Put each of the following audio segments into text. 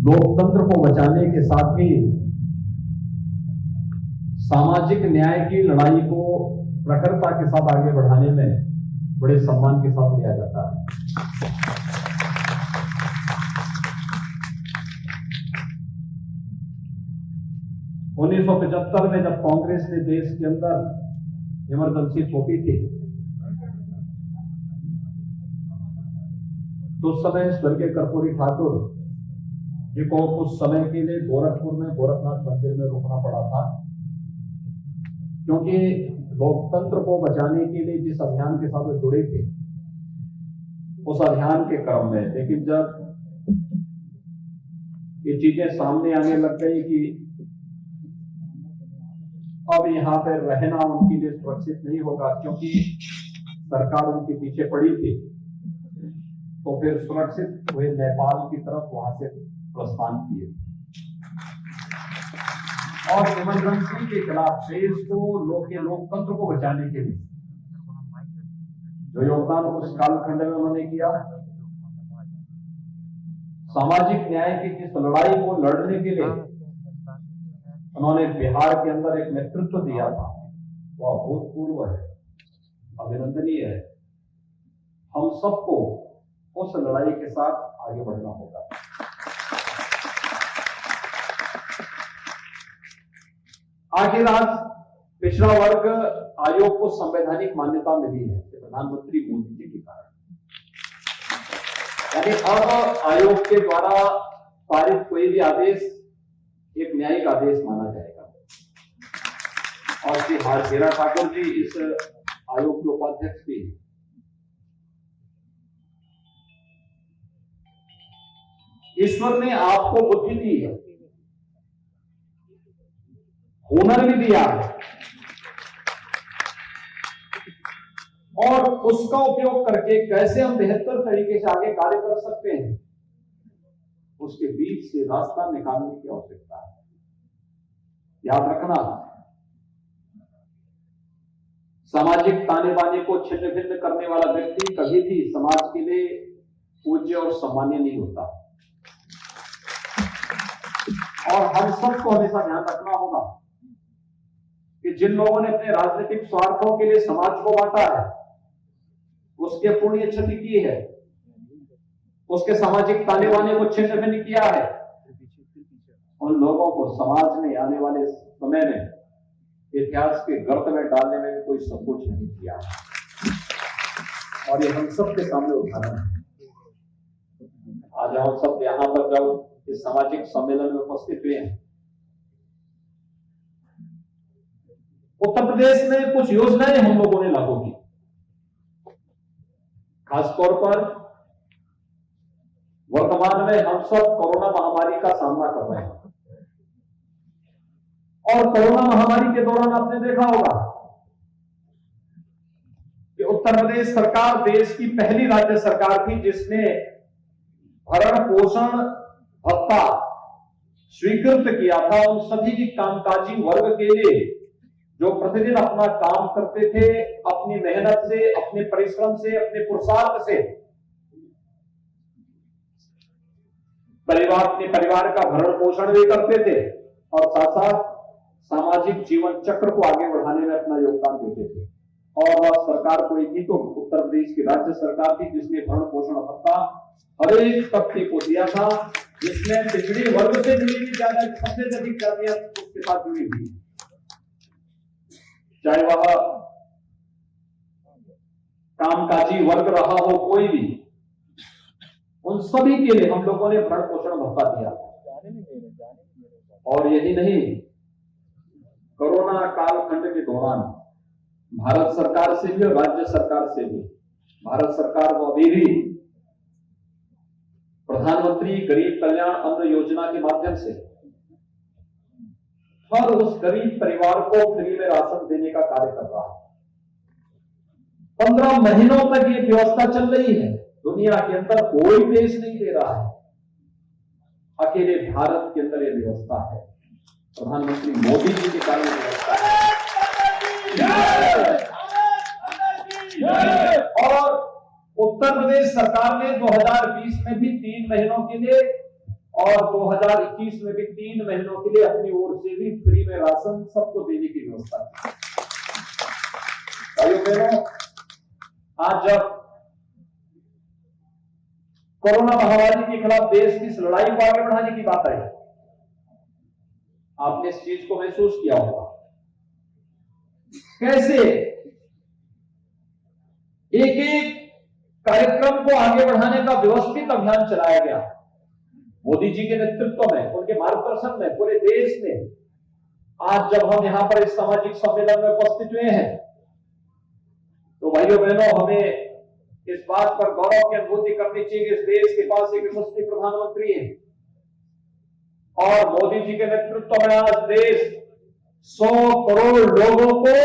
लोकतंत्र को बचाने के साथ ही सामाजिक न्याय की लड़ाई को प्रखरता के साथ आगे बढ़ाने में बड़े सम्मान के साथ लिया जाता है। 1975 में जब कांग्रेस ने देश के अंदर इमरजेंसी थोपी थी, तो उस समय स्वर्गीय कर्पूरी ठाकुर जी को कुछ समय के लिए गोरखपुर में गोरखनाथ मंदिर में रुकना पड़ा था, क्योंकि लोकतंत्र को बचाने के लिए जिस अभियान के साथ वो जुड़े थे, उस अभियान के क्रम में। लेकिन जब ये चीजें सामने आने लग गई कि अब यहां पर रहना उनके लिए सुरक्षित नहीं होगा, क्योंकि सरकार उनके पीछे पड़ी थी, तो फिर सुरक्षित हुए नेपाल की तरफ वहां से प्रस्थान किए और इमरजेंसी के खिलाफ देश को लोकतंत्र को बचाने के लिए जो योगदान उस कालखंड में उन्होंने किया, सामाजिक न्याय की जिस लड़ाई को लड़ने के लिए उन्होंने बिहार के अंदर एक नेतृत्व दिया था, वह अभूतपूर्व है, अभिनंदनीय है। हम सबको उस लड़ाई के साथ आगे बढ़ना होगा। आखिर आज पिछड़ा वर्ग आयोग को संवैधानिक मान्यता मिली है प्रधानमंत्री मोदी जी के कारण, यानी अब आयोग के द्वारा पारित कोई भी आदेश एक न्यायिक आदेश माना जाएगा। और श्री हेरा ठाकुर जी इस आयोग के उपाध्यक्ष भी हैं। ईश्वर ने आपको बुद्धि दी है, हुनर भी दिया है, और उसका उपयोग करके कैसे हम बेहतर तरीके से आगे कार्य कर सकते हैं, उसके बीच से रास्ता निकालने की आवश्यकता है। याद रखना, सामाजिक ताने बाने को छिन्न भिन्न करने वाला व्यक्ति कभी भी समाज के लिए पूज्य और सम्मानीय नहीं होता। और हम सबको हमेशा ध्यान रखना होगा कि जिन लोगों ने अपने राजनीतिक स्वार्थों के लिए समाज को बांटा है, उसके पुण्य क्षति की है, उसके सामाजिक ताने बाने को छिन्न भिन्न किया है, उन लोगों को समाज में आने वाले समय में इतिहास के गर्त में डालने में भी कोई संकोच नहीं किया है। और ये हम सबके सामने उदाहरण है। आज हम सब यहां पर जब इस सामाजिक सम्मेलन में उपस्थित हुए हैं, उत्तर प्रदेश में कुछ योजनाएं हम लोगों ने लागू की, खासतौर पर वर्तमान में हम सब कोरोना महामारी का सामना कर रहे हैं। और कोरोना महामारी के दौरान आपने देखा होगा कि उत्तर प्रदेश सरकार देश की पहली राज्य सरकार थी जिसने भरण पोषण भत्ता स्वीकृत किया था उन सभी कामकाजी वर्ग के लिए जो प्रतिदिन अपना काम करते थे, अपनी मेहनत से, अपने परिश्रम से, अपने पुरुषार्थ से अपने परिवार का भरण पोषण भी करते थे और साथ साथ सामाजिक जीवन चक्र को आगे बढ़ाने में अपना योगदान देते थे। और वह सरकार कोई थी तो उत्तर प्रदेश की राज्य सरकार थी जिसने भरण पोषण भत्ता हर एक तबके को दिया था, जिसमें पिछड़े वर्ग से जुड़ी हुई ज्यादा सबसे अधिक जातियां उसके साथ जुड़ी हुई, चाहे वह कामकाजी वर्ग रहा हो कोई भी, उन सभी के लिए हम लोगों ने भरण पोषण भत्ता दिया। और यही नहीं, कोरोना कालखंड के दौरान भारत सरकार से भी और राज्य सरकार से भी, भारत सरकार को अभी भी प्रधानमंत्री गरीब कल्याण अन्न योजना के माध्यम से हर उस गरीब परिवार को फ्री में राशन देने का कार्य कर रहा है। 15 महीनों तक ये व्यवस्था चल रही है, दुनिया के अंदर कोई देश नहीं दे रहा है, अकेले भारत के अंदर ये व्यवस्था है, प्रधानमंत्री मोदी जी के कारण व्यवस्था है। और उत्तर प्रदेश सरकार ने 2020 में भी 3 महीनों के लिए और 2021 में भी 3 महीनों के लिए अपनी ओर से भी फ्री में राशन सबको देने की व्यवस्था की। भाइयों बहनों, आज जब कोरोना महामारी के खिलाफ देश की इस लड़ाई को आगे बढ़ाने की बात आई, आपने इस चीज को महसूस किया होगा कैसे एक एक कार्यक्रम को आगे बढ़ाने का व्यवस्थित अभियान चलाया गया। मोदी जी के नेतृत्व में, उनके मार्गदर्शन में पूरे देश में आज जब हम यहां पर इस सामाजिक सम्मेलन में उपस्थित हुए हैं, तो भाइयों बहनों, हमें इस बात पर गौरव की अनुभूति करनी चाहिए कि इस देश के पास एक यशस्वी प्रधानमंत्री है और मोदी जी के नेतृत्व में आज देश 100 करोड़ लोगों को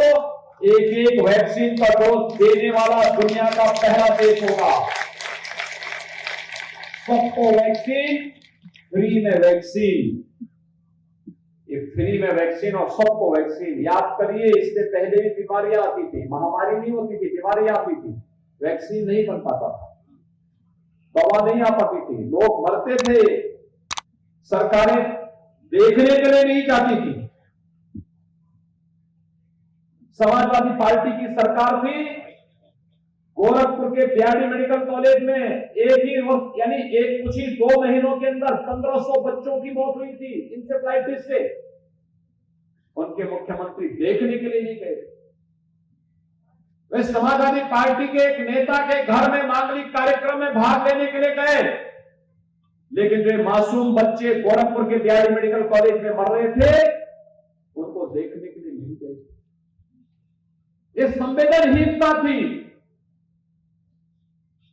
एक एक वैक्सीन का डोज देने वाला दुनिया का पहला देश होगा। सबको वैक्सीन, फ्री में वैक्सीन, ये फ्री में वैक्सीन और सबको वैक्सीन। याद करिए, इससे पहले भी बीमारियां आती थी, महामारी नहीं होती थी, बीमारियां आती थी, वैक्सीन नहीं बन पाता था, दवा नहीं आ पाती थी, लोग मरते थे, सरकारें देखने के लिए नहीं जाती थी। समाजवादी पार्टी की सरकार थी, गोरखपुर के बीआरडी मेडिकल कॉलेज में एक ही वक्त यानी एक कुछ ही 2 महीनों के अंदर 1500 बच्चों की मौत हुई थी इंसेफ्लाइटिस से। उनके मुख्यमंत्री देखने के लिए नहीं गए। वे समाजवादी पार्टी के एक नेता के घर में मांगलिक कार्यक्रम में भाग लेने के लिए गए, लेकिन जो मासूम बच्चे गोरखपुर के बीआरडी मेडिकल कॉलेज में मर रहे थे, उनको देखने के लिए नहीं गए। ये संवेदनहीनता थी।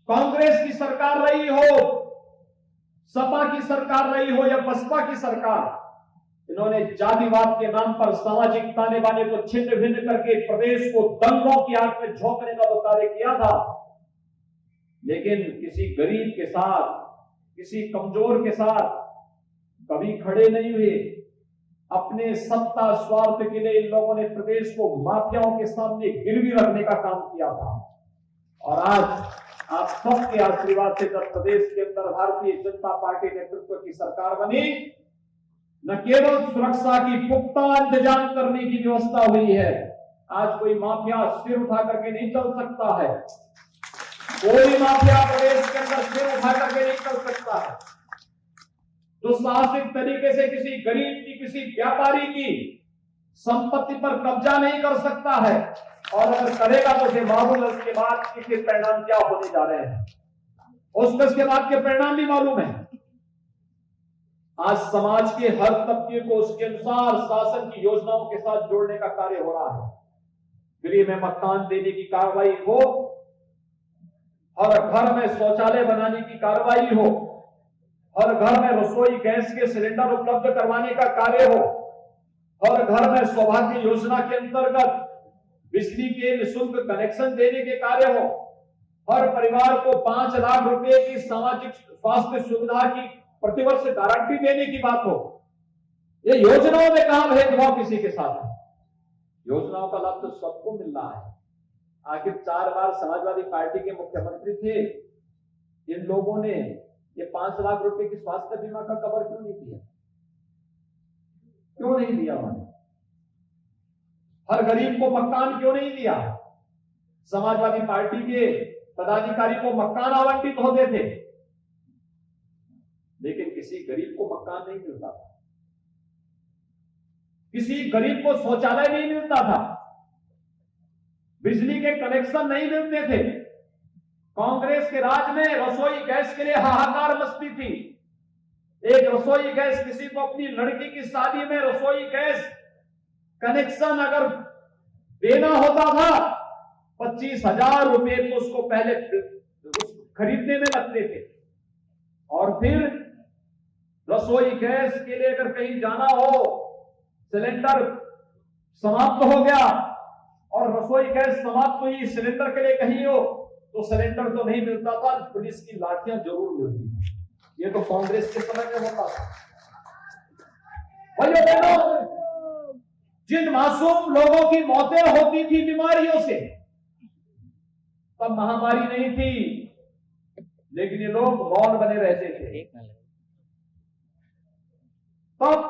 कांग्रेस की सरकार रही हो, सपा की सरकार रही हो या बसपा की सरकार, इन्होंने जातिवाद के नाम पर सामाजिक ताने बाने को छिन्न भिन्न करके प्रदेश को दंगों की आग में झोंकने का तो कार्य किया था, लेकिन किसी गरीब के साथ, किसी कमजोर के साथ कभी खड़े नहीं हुए। अपने सत्ता स्वार्थ के लिए इन लोगों ने प्रदेश को माफियाओं के सामने गिरवी रखने का काम किया था। और आज आप सबके आशीर्वाद से जब प्रदेश के अंदर भारतीय जनता पार्टी नेतृत्व की सरकार बनी, न केवल सुरक्षा की पुख्ता इंतजाम करने की व्यवस्था हुई है, आज कोई माफिया सिर उठा करके नहीं चल सकता है, कोई माफिया प्रदेश के अंदर सिर उठा करके नहीं चल सकता है। जो साहसिक तरीके से किसी गरीब की, किसी व्यापारी की संपत्ति पर कब्जा नहीं कर सकता है, और अगर करेगा तो उसे मालूम है उसके बाद इसके परिणाम क्या होने जा रहे हैं, उसको इसके बाद के परिणाम भी मालूम है। आज समाज के हर तबके को उसके अनुसार शासन की योजनाओं के साथ जोड़ने का कार्य हो रहा है। फ्री में मकान देने की कार्रवाई हो, हर घर में शौचालय बनाने की कार्रवाई हो, हर घर में रसोई गैस के सिलेंडर उपलब्ध करवाने का कार्य हो, हर घर में सौभाग्य योजना के अंतर्गत बिजली के निःशुल्क कनेक्शन देने के कार्य हो, हर परिवार को 5 लाख रुपए की सामाजिक स्वास्थ्य सुविधा की प्रतिवर्ष गारंटी देने की बात हो। ये योजनाओं में कहां भेदभाव किसी के साथ है? योजनाओं का लाभ तो सबको मिल रहा है। आखिर 4 बार समाजवादी पार्टी के मुख्यमंत्री थे, इन लोगों ने ये 5 लाख रुपए की स्वास्थ्य बीमा का कवर क्यों नहीं किया? क्यों नहीं दिया उन्होंने? हर गरीब को मकान क्यों नहीं दिया? समाजवादी पार्टी के पदाधिकारी को मकान आवंटित होते थे, लेकिन किसी गरीब को मकान नहीं मिलता था, किसी गरीब को शौचालय नहीं मिलता था, बिजली के कनेक्शन नहीं मिलते थे। कांग्रेस के राज में रसोई गैस के लिए हाहाकार मचती थी। एक रसोई गैस, किसी को अपनी लड़की की शादी में रसोई गैस कनेक्शन अगर देना होता था, 25,000 रुपए तो उसको पहले खरीदने में लगते थे, और फिर रसोई गैस के लिए अगर कहीं जाना हो, सिलेंडर समाप्त हो गया और रसोई गैस समाप्त हुई, सिलेंडर के लिए कहीं हो तो सिलेंडर तो नहीं मिलता था, पुलिस की लाठियां जरूर मिलती थी। ये तो कांग्रेस के समय में होता था। भाइयों बहनों, जिन मासूम लोगों की मौतें होती थी बीमारियों से, तब महामारी नहीं थी, लेकिन ये लोग मौन बने रहते थे। तब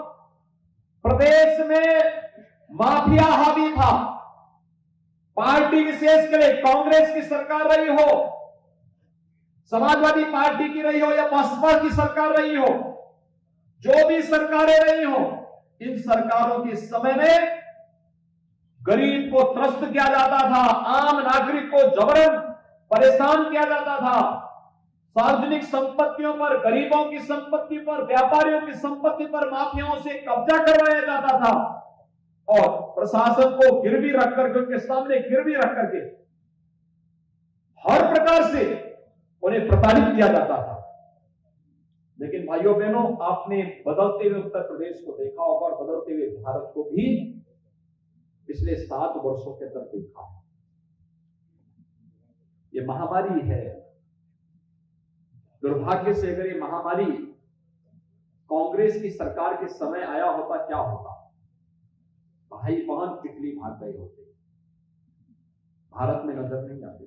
प्रदेश में माफिया हावी था। पार्टी विशेष के लिए कांग्रेस की सरकार रही हो, समाजवादी पार्टी की रही हो या बसपा की सरकार रही हो, जो भी सरकारें रही हो, इन सरकारों के समय में गरीब को त्रस्त किया जाता था, आम नागरिक को जबरन परेशान किया जाता था। सार्वजनिक संपत्तियों पर, गरीबों की संपत्ति पर, व्यापारियों की संपत्ति पर माफियाओं से कब्जा करवाया जाता था और प्रशासन को गिरवी रख करके, उनके सामने गिरवी रख करके हर प्रकार से उन्हें प्रताड़ित किया जाता था। लेकिन भाइयों बहनों, आपने बदलते हुए उत्तर प्रदेश को देखा होगा और बदलते हुए भारत को भी पिछले 7 वर्षों के अंदर देखा है। ये महामारी है। दुर्भाग्य से अगर ये महामारी कांग्रेस की सरकार के समय आया होता, क्या होता? भाई बहन पिटली भाग गए होते, भारत में नजर नहीं आते।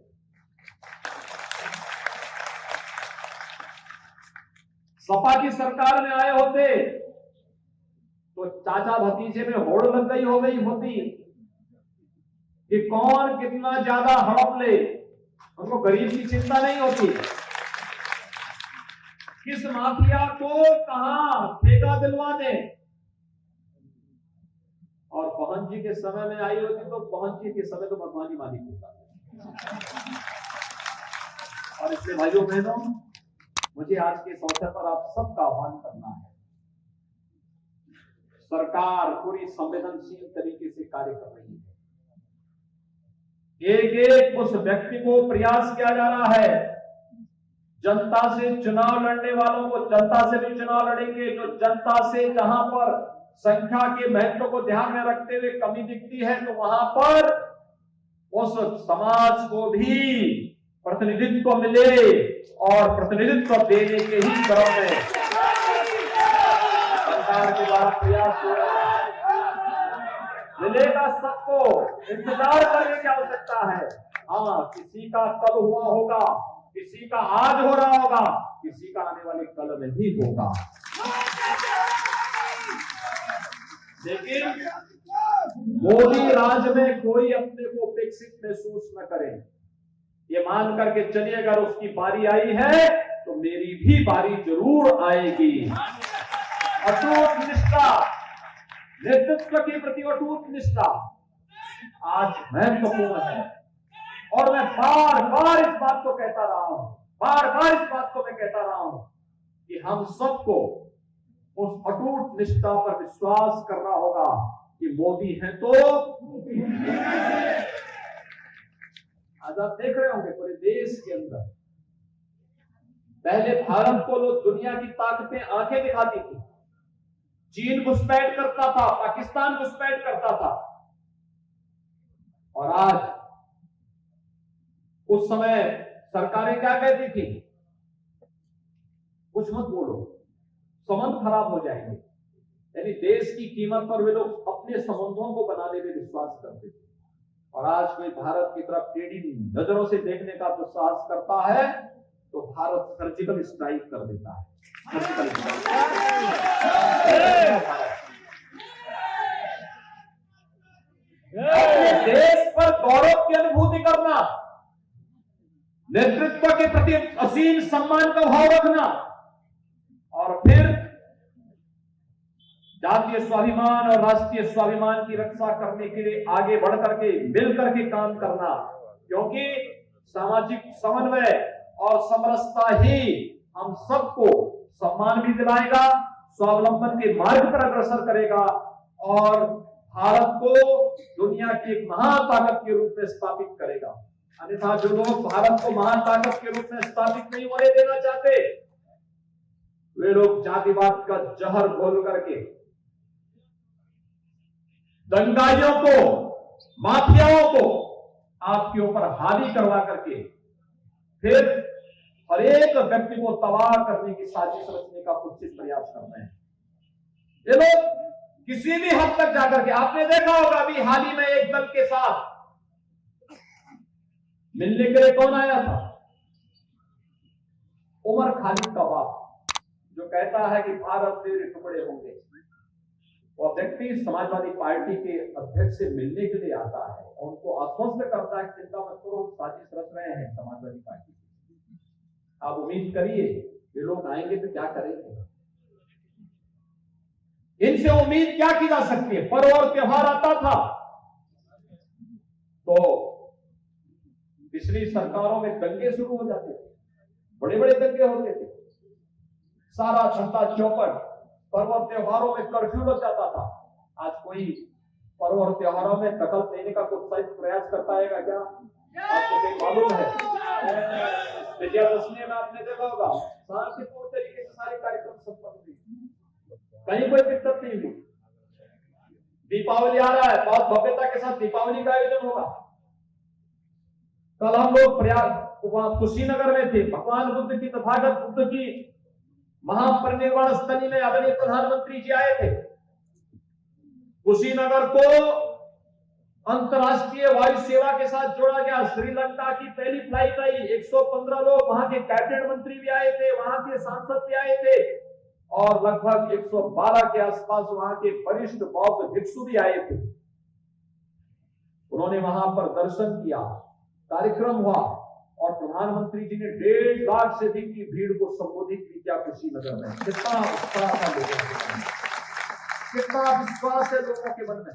सपा की सरकार में आए होते तो चाचा भतीजे में होड़ लग गई हो गई होती कि कौन कितना ज्यादा हड़प ले। उनको गरीब की चिंता नहीं होती, किस माफिया को कहां ठेका दिलवा दे। और बहन जी के समय में आई होती तो बहन जी के समय तो भगवानी मालिक होता। और इसलिए भाइयों बहनों, मुझे आज के इस अवसर पर आप सबका आह्वान करना है। सरकार पूरी संवेदनशील तरीके से कार्य कर रही है। एक एक उस व्यक्ति को प्रयास किया जा रहा है। जनता से चुनाव लड़ने वालों को जनता से भी चुनाव लड़ेंगे। जो जनता से जहां पर संख्या के महत्व को ध्यान में रखते हुए कमी दिखती है, तो वहां पर उस समाज को भी प्रतिनिधित्व मिले और प्रतिनिधित्व देने के ही क्रम में सरकार के द्वारा प्रयास हो रहा है। मिलेगा सबको, इंतजार करने की आवश्यकता है। हाँ, किसी का कल हुआ होगा, किसी का आज हो रहा होगा, किसी का आने वाले कल में भी होगा। लेकिन मोदी राज में कोई अपने को उपेक्षित महसूस न करे। ये मान करके चलिए, अगर उसकी बारी आई है तो मेरी भी बारी जरूर आएगी। अटूट निष्ठा, नेतृत्व के प्रति अटूट निष्ठा आज महत्वपूर्ण है। और मैं बार बार इस बात को कहता रहा हूं, बार बार इस बात को मैं कहता रहा हूं कि हम सबको उस अटूट निष्ठा पर विश्वास करना होगा कि मोदी है तो आज आप देख रहे होंगे पूरे देश के अंदर पहले भारत को लोग दुनिया की ताकतें आंखें दिखाती थी। चीन घुसपैठ करता था, पाकिस्तान घुसपैठ करता था, और आज उस समय सरकारें क्या कहती थी? कुछ मत बोलो, संबंध खराब हो जाएंगे। यानी देश की कीमत पर वे लोग अपने संबंधों को बनाने में विश्वास करते थे। और आज कोई भारत की तरफ टेढ़ी नजरों से देखने का दुस्साहस करता है तो भारत सर्जिकल स्ट्राइक कर देता है। अपने देश पर गौरव की अनुभूति करना, नेतृत्व के प्रति असीम सम्मान का भाव रखना, और फिर जातीय स्वाभिमान और राष्ट्रीय स्वाभिमान की रक्षा करने के लिए आगे बढ़ करके मिल करके काम करना। क्योंकि सामाजिक समन्वय और समरसता ही हम सबको सम्मान भी दिलाएगा, स्वावलंबन के मार्ग पर अग्रसर करेगा और भारत को दुनिया की एक महाताकत के रूप में स्थापित करेगा। अन्यथा जो लोग भारत को महाताकत के रूप में स्थापित नहीं होने देना चाहते, वे लोग जातिवाद का जहर घोल करके दंगाइयों को, माफियाओं को आपके ऊपर हावी करवा करके फिर हर एक व्यक्ति को तबाह करने की साजिश रचने का कुत्सित प्रयास कर रहे हैं। ये लोग किसी भी हद तक जाकर के, आपने देखा होगा अभी हाल ही में एक दल के साथ मिलने के लिए कौन आया था? उमर खालिद का बाप, जो कहता है कि भारत तेरे टुकड़े होंगे। वो व्यक्ति समाजवादी पार्टी के अध्यक्ष से मिलने के लिए आता है और उनको आश्वस्त करता है, चिंता मत करो, साजिश रच रहे हैं समाजवादी पार्टी, आप उम्मीद करिए ये लोग आएंगे तो क्या करेंगे। इनसे उम्मीद क्या की जा सकती है। पर्व और त्योहार आता था तो पिछली सरकारों में दंगे शुरू हो जाते थे, बड़े बड़े दंगे होते थे, सारा धंधा चौपट, पर्व और त्योहारों में कर्फ्यू लग जाता था। आज कोई पर्व और त्योहारों में दखल देने का कुछ प्रयास करता है क्या? आपको कहीं मालूम है? विजयादशमी में आपने देखा होगा शांतिपूर्ण तरीके से सारे कार्यक्रम संपन्न हुए, कहीं कोई दिक्कत नहीं हुई। दीपावली आ रहा है, बहुत भव्यता के साथ दीपावली का आयोजन होगा। कल हम लोग प्रयाग वहां कुशीनगर में थे, भगवान बुद्ध की, तथागत बुद्ध की महापरिनिर्वाण स्थली में आदरणीय प्रधानमंत्री जी आए थे। कुशीनगर को अंतर्राष्ट्रीय वायु सेवा के साथ जोड़ा गया। श्रीलंका की पहली फ्लाइट आई, 115 लोग, वहां के कैबिनेट मंत्री भी आए थे, वहां के सांसद भी आए थे और लगभग 112 के आसपास वहां के वरिष्ठ बौद्ध भिक्षु भी आए थे। उन्होंने वहां पर दर्शन किया, कार्यक्रम हुआ और प्रधानमंत्री जी ने 1.5 लाख से अधिक की भीड़ को संबोधित किया कुशीनगर में। कितना उत्साह था लोगों के मन में, कितना विश्वास है लोगों के मन में।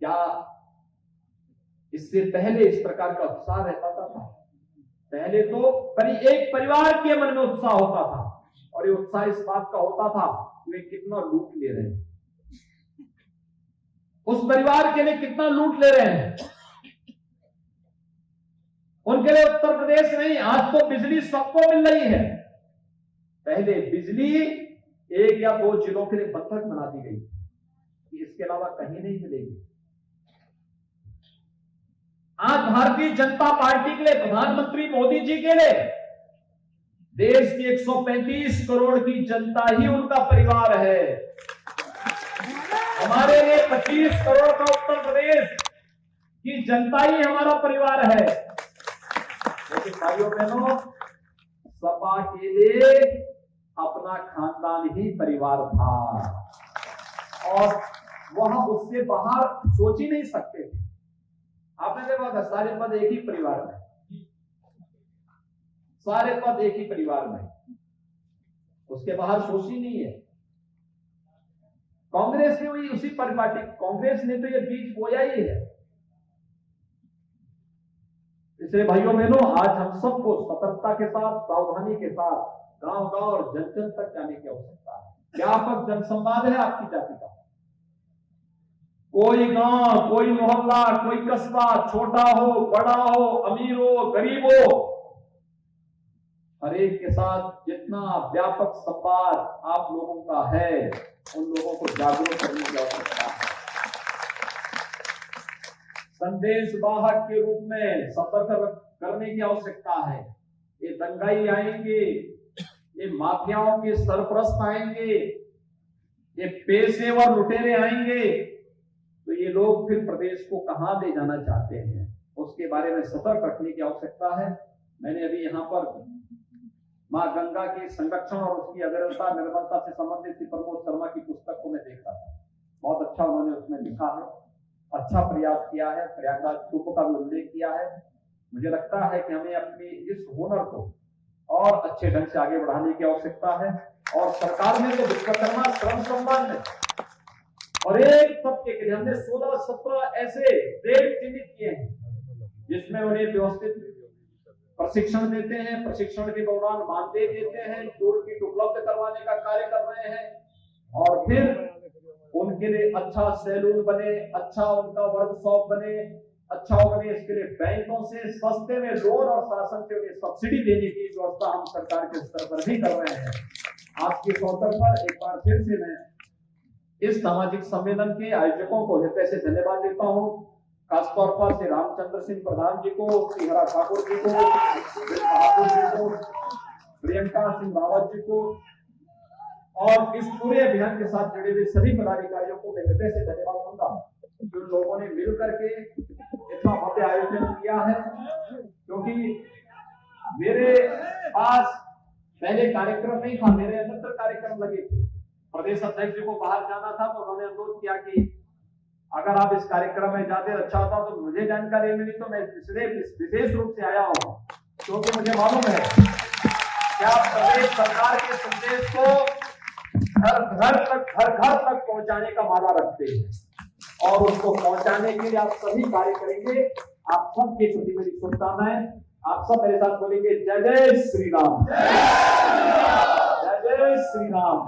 क्या इससे पहले इस प्रकार का उत्साह रहता था? पहले तो एक परिवार के मन में उत्साह होता था और ये उत्साह इस बात का होता था वे कितना लूट ले रहे हैं, उस परिवार के लिए कितना लूट ले रहे हैं। उनके लिए उत्तर प्रदेश नहीं, आज तो बिजली सबको मिल रही है। पहले बिजली 1 या 2 जिलों के लिए बंधक बना दी गई कि इसके अलावा कहीं नहीं मिलेगी। आज भारतीय जनता पार्टी के लिए, प्रधानमंत्री मोदी जी के लिए देश की 135 करोड़ की जनता ही उनका परिवार है। हमारे लिए 25 करोड़ का उत्तर प्रदेश की जनता ही हमारा परिवार है। लेकिन भाइयों बहनों, सपा के लिए अपना खानदान ही परिवार था और वह उससे बाहर सोच ही नहीं सकते थे। आपने देखा था सारे पद एक ही परिवार में, सारे पद एक ही परिवार में, उसके बाहर सोच ही नहीं है। कांग्रेस ने हुई उसी परिपाटी, कांग्रेस ने तो ये बीज बोया ही है। इसलिए भाइयों बहनों, आज हम सबको सतर्कता के साथ, सावधानी के साथ गांव-गांव और जन-जन तक जाने की आवश्यकता है। व्यापक जनसंवाद है आपकी जाति का। कोई गांव, कोई मोहल्ला, कोई कस्बा, छोटा हो, बड़ा हो, अमीर हो, गरीब हो, हर एक के साथ जितना व्यापक संवाद आप लोगों का है, उन लोगों को जागरूक करने की आवश्यकता है। संदेश वाहक के रूप में सतर्क करने की आवश्यकता है। ये दंगाई आएंगे, ये माफियाओं के सरपरस्त आएंगे, ये पेशेवर लुटेरे आएंगे, तो ये लोग फिर प्रदेश को कहां ले जाना चाहते हैं, उसके बारे में सतर्क रखने की आवश्यकता है। मैंने अभी यहाँ पर मां गंगा के संरक्षण और उसकी अविरलता निर्मलता से संबंधित श्री प्रमोद शर्मा की पुस्तक को मैं देख रहा था। बहुत अच्छा उन्होंने उसमें लिखा है, अच्छा प्रयास किया है, प्रयागराज कुंभ का भी उल्लेख किया है। मुझे लगता है कि हमें अपनी इस हुनर को और अच्छे ढंग से आगे बढ़ाने की आवश्यकता है और सरकार ने तो विश्वकर्मा श्रम सम्मान में और एक तबके के लिए हमने 16-17 ऐसे डेट चिन्हित किए हैं जिसमें उन्हें व्यवस्थित प्रशिक्षण देते हैं, प्रशिक्षण के दौरान मानदेय देते हैं, टूल किट उपलब्ध करवाने का कार्य कर रहे हैं और फिर उनके लिए अच्छा सैलून बने, अच्छा उनका वर्कशॉप बने, अच्छा बने, इसके लिए बैंकों से सस्ते में लोन और शासन से उन्हें सब्सिडी देने की व्यवस्था हम सरकार के स्तर पर भी कर रहे हैं। आज के अवसर पर एक बार फिर से मैं इस सामाजिक सम्मेलन के आयोजकों को हृदय से धन्यवाद देता हूँ, खासतौर पर श्री रामचंद्र सिंह प्रधान जी को, श्री हरा ठाकुर जी को, बहादुर जी को, प्रियंका सिंह रावत जी को और इस पूरे अभियान के साथ जुड़े हुए सभी पदाधिकारियों को मैं हृदय से धन्यवाद दूंगा। जो लोगों ने मिल करके इतना भव्य आयोजन किया है, क्योंकि मेरे पास पहले कार्यक्रम नहीं था, मेरे अन्यत्र कार्यक्रम लगे थे। प्रदेश अध्यक्ष जी को बाहर जाना था तो उन्होंने अनुरोध किया कि अगर आप इस कार्यक्रम में जाते अच्छा होता, तो मुझे जानकारी मिली तो मैं विशेष रूप से आया हूं, क्योंकि मुझे मालूम है कि आप प्रदेश सरकार के संदेश को घर घर तक पहुंचाने का वादा रखते हैं और उसको पहुंचाने के लिए आप सभी कार्य करेंगे। आप सबके प्रति मेरी शुभकामनाएं। आप सब मेरे साथ बोलेंगे जय जय श्री राम, जय जय श्री राम।